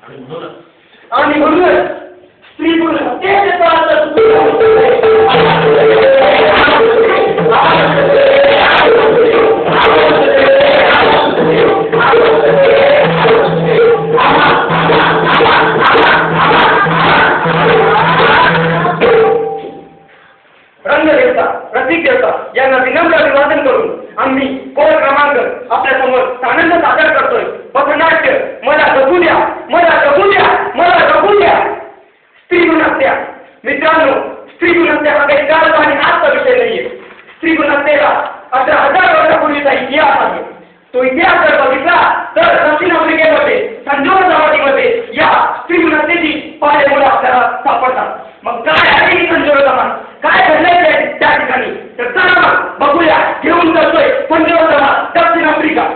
आणि म्हणूनच स्त्री पुरुष रंगदेवता प्रतीक देवता यांना विनम्र अभिवादन करून आम्ही कोण क्रमांक आपल्या समोर आनंद सादर करतोय. पथनाट्य मला जगू द्या, मला जगू द्या, मला जगू द्या. स्त्री गुणहत्या. मित्रांनो, स्त्री गुणहत्या हा काही काळ आणि आजचा विषय नाहीये. स्त्री गुणहत्येला 18,000 वर्षापूर्वीचा इतिहास आहे. तो इतिहास जर बघितला तर दक्षिण आफ्रिकेमध्ये संजोग समाधीमध्ये या स्त्री गुणहत्येची पायमुळे आपल्याला सापडतात. मग काय आहे ही संजोग समाज, काय घडलंय त्या ठिकाणी, तर चला मग बघूया. घेऊन जातोय संजोग समाज दक्षिण आफ्रिका.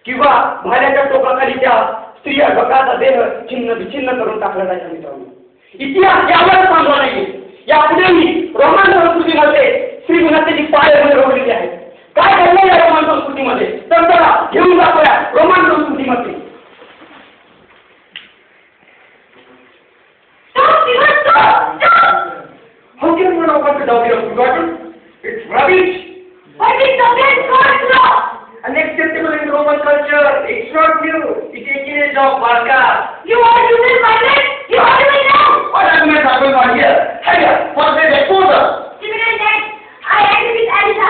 किंवा भाल्याच्या टोकाखाली त्या स्त्रिया गटाचा देह छिन्न विछिन्न करून टाकला जायचा. मित्रांनो, इतिहास यावर सांगला नाहीये. यापुढे मी रोमन संस्कृतीमध्ये स्त्री गुणहत्येची पायमुळे रोवलेली आहेत. काय घडलं या रोमन संस्कृतीमध्ये, तर चला घेऊन जाऊया रोमन संस्कृतीमध्ये. How can one open the door of forgotten? It's rubbish. But it's against God's law. Unacceptable in Roman culture. It's not new. It's a teenage of Barca. You are doing my right. You are doing wrong. What arguments are going on here? Here, for the exposure. Similar that I agree with Alisa.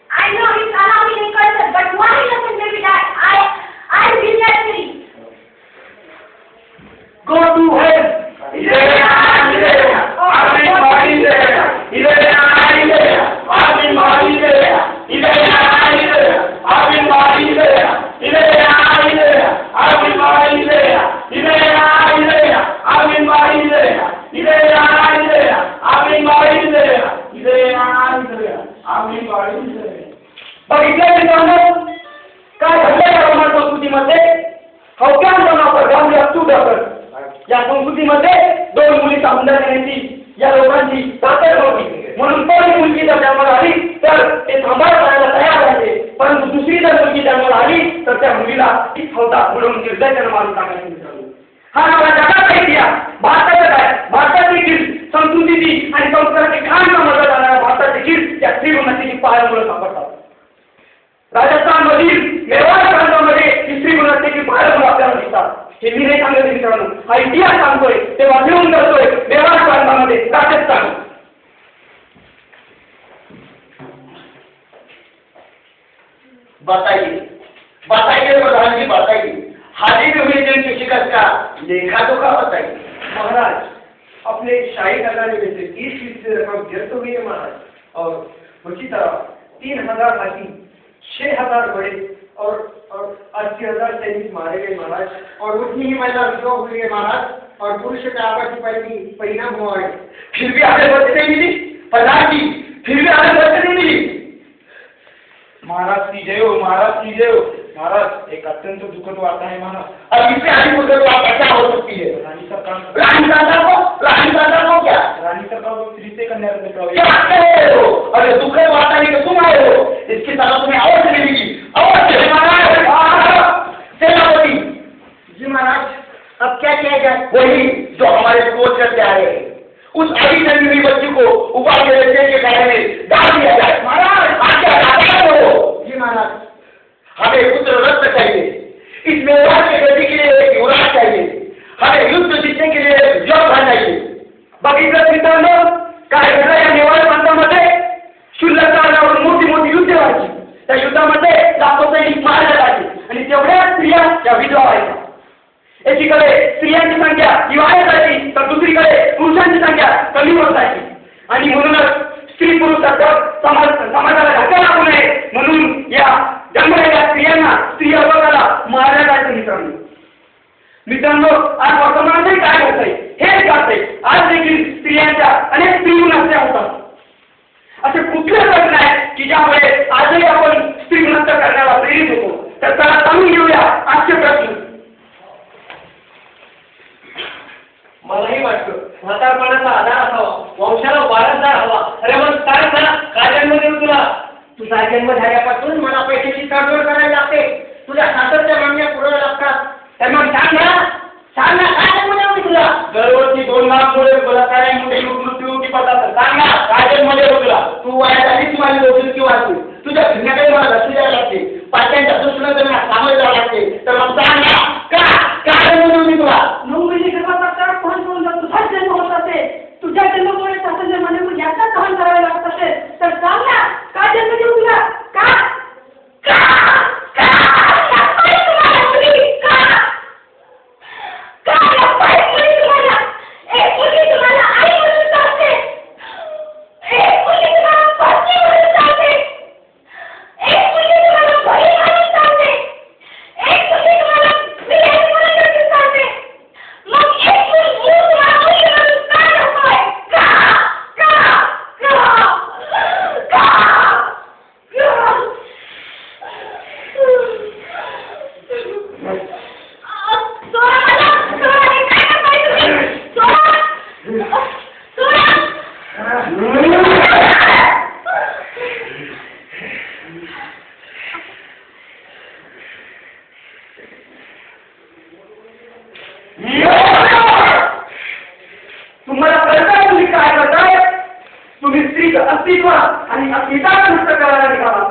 I know it's allowing in culture, but why doesn't maybe that I will not free. Go to hell. या संस्कृतीमध्ये दोन मुली सौंदर्याची या लोकांची ताकद होती. म्हणून पहिली मुलगी जर जन्माला आली तर ते सांभाळ करायला तयार झाले, परंतु दुसरी जर मुलगी जन्माला आली तर त्या मुलीला ती हौदा म्हणून निर्दयतेने मारून टाकायची. मित्रांनो, हा आपला जगाचा इतिहास, भारताचा काय, भारतातील संस्कृतीची आणि संस्काराची खाण समजला जाणाऱ्या भारतातील त्या स्त्री गुणहत्येची पायमुळे सापडतात. राजस्थानमधील मेवाड प्रांतामध्ये ही स्त्री गुणहत्येची पायमुळे आपल्याला दिसतात. हे मी नाही सांगत मित्रांनो, हा इतिहास सांगतोय, ते वाचवून करतोय मेवाड प्रांतामध्ये राजस्थान. बताइए प्रधान जी, बताइए हाजिर हुए दिन किसी का देखा तो क्या बताइए. महाराज, अपने शाही खजाने में से 30% रकम व्यर्थ हुई है महाराज, और उसी तरह 3,000 हाथी, 6,000 घोड़े और 80,000 सैनिक मारे गए महाराज, और उतनी ही महिला विधवा हुई है महाराज, और पुरुष का आपसी परिणाम हुआ है. फिर भी हमें बचने मिली प्रधान जी, फिर भी हमें बचने मिली. पतिदेव महाराज एक अत्यंत दुखद वार्ता है महाराज। अब इससे आगे दुखद वार्ता क्या हो सकती है? रानी सरकार को क्या? रानी सरकार को स्त्री से कन्या रत्न प्रवेश। क्या कह रहे हो? अरे दुखद वार्ता लेकर तुम आए हो, इसकी तरह तुम्हें अवश्य मिलेगी, अवश्य। सेनापति जी महाराज, अब क्या किया जाए? वही जो हमारे सोच करके आ रहे हैं, उस अभी जन्मी हुई बच्ची को उबाल के रखने के कारण में डाल दिया जाए। महाराज आज्ञा हो। जी महाराज, हमें पुत्र रत्न चाहिए, इस मेवाड़ के गति के लिए एक युवराज चाहिए, हमें युद्ध जीतने के लिए एक योद्धा चाहिए। बघितलं मित्रांनो, काय घडलं या मेवाड प्रांतामध्ये? शुल्लक आल्यावर मोठी मोठी युद्ध व्हायची, त्या युद्धामध्ये लाखो सैनिक मारले जायचे आणि तेवढ्या स्त्रिया या विधवा व्हायच्या। एकीकडे स्त्रियांची संख्या ही वाढत जायची, तर दुसरीकडे पुरुषांची संख्या कमी होत जायची आणि म्हणूनच स्त्री पुरुष समाजाला धक्का लागू नये म्हणून या जन्मलेल्या स्त्रियांना स्त्री वर्गाला मारल्या जायचं मित्रांनो, आज वर्तमानातही काय होतंय हेच घडतंय। आज देखील स्त्रियांच्या अनेक स्त्री हत्या होतात। असे कुठले प्रश्न आहेत की ज्यामुळे आजही आपण स्त्री हत्या करण्याला प्रेरित होतो? तर चला जाणून घेऊया आजचे प्रश्न। मलाही वाटतं म्हातारपणाचा आधार असावा, वंशाला वारसदार हवा। अरे मग काय जन्म देऊ तुला? तुझा जन्म झाल्यापासून मला पैशाची तडजोड करायला लागते, तुझ्या सासरच्या मागण्या पुरवाव्या लागतात। तर मग सांग ना काय जन्म देऊ मी तुला? दरवर्षी 2 लाख मुले बलात्कारामुळे मृत्यू पडतात। सांग ना काय जन्म देऊ तुला? तू वयात आधीच माझी लोकसंख्य वाढते, तुझ्या फिरण्याकडे मला लक्ष द्यायला लागते, पाट्यांच्या दुष्परिणाम त्यांना सामोरे जावं लागते। तर मग सांग ना काय जन्म देऊ मी तुला? मुंबईने गर्भात तुझा जन्म होत असेल, तुझ्या जन्मामुळे सासरच्या मनावर याचा सहन करावे लागत असेल, तर सांग ना काय जन्म देऊ तुला? तुम्हाला कळतं तुम्ही काय करताय? तुम्ही स्त्रीचं अस्तित्व आणि अस्मिता नष्ट करायला निघाला।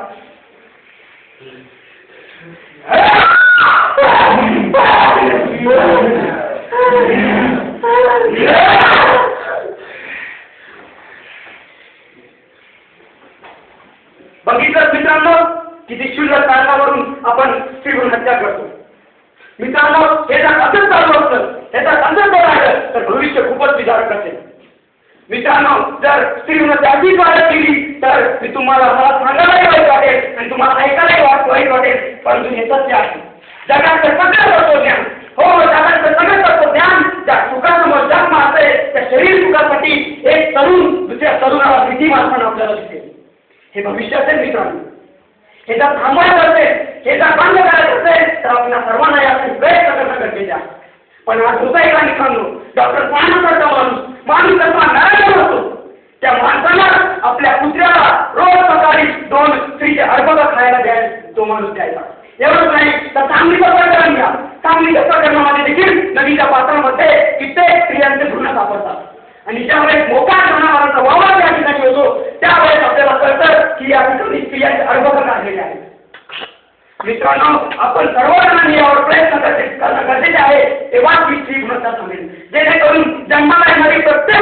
बघितलं मित्रांनो, किती क्षुल्लक कारणावरून आपण स्त्रीभ्रूण हत्या करतो। मित्रांनो, हे जर असंच चालू असतं, ह्याचा अंतर राहिलं तर भविष्य खूपच विदारक असेल। मित्रांनो, जर स्त्रीभ्रूण हत्या अशीच वाढत गेली तर मी तुम्हाला सांगायलाही वाईट वाटेल आणि तुम्हाला ऐकायलाही वाईट वाटेल, परंतु हे सत्य आहे। जगाचं सगळं तत्वज्ञान, जगाचं सगळं तत्वज्ञान ज्या सुखासमोर जग मारते त्या शरीर सुखासाठी एक तरुण दुसऱ्या तरुणाला भीती मारताना आपल्याला दिसेल। हे भविष्य असेल मित्रांनो। हे जर थांबवायचं असेल, हे जर बंद करायचं असेल तर आपल्या सर्वांना यासाठी प्रयत्न करणं गरजेचे आहे। पण आज दुसऱ्या ठिकाणी डॉक्टर पाहण्याचा माणूस कसा नरायला होतो, त्या माणसाला आपल्या कुत्र्याला रोज सकाळी 2 स्त्रीचे अर्भक खायला द्यायला तो माणूस द्यायचा। एवढंच नाही तर सांगलीचं प्रकरण घ्या, सांगलीच्या प्रकरणामध्ये देखील नदीच्या पात्रामध्ये कित्येक स्त्रियांचे भ्रूण सापडतात आणि ज्यावेळेस मोकार जनावरांचा वावर त्या ठिकाणी होतो त्यावेळेस आपल्याला कळतं की या ठिकाणी स्त्रियांचे अर्भक काढलेले आहेत। मित्रांनो, आपण सर्वजणांनी यावर प्रयत्न करणं गरजेचे आहे, तेव्हा ही स्त्री भ्रूणहत्या थांबेल, जेणेकरून जन्माला येणारी प्रत्येक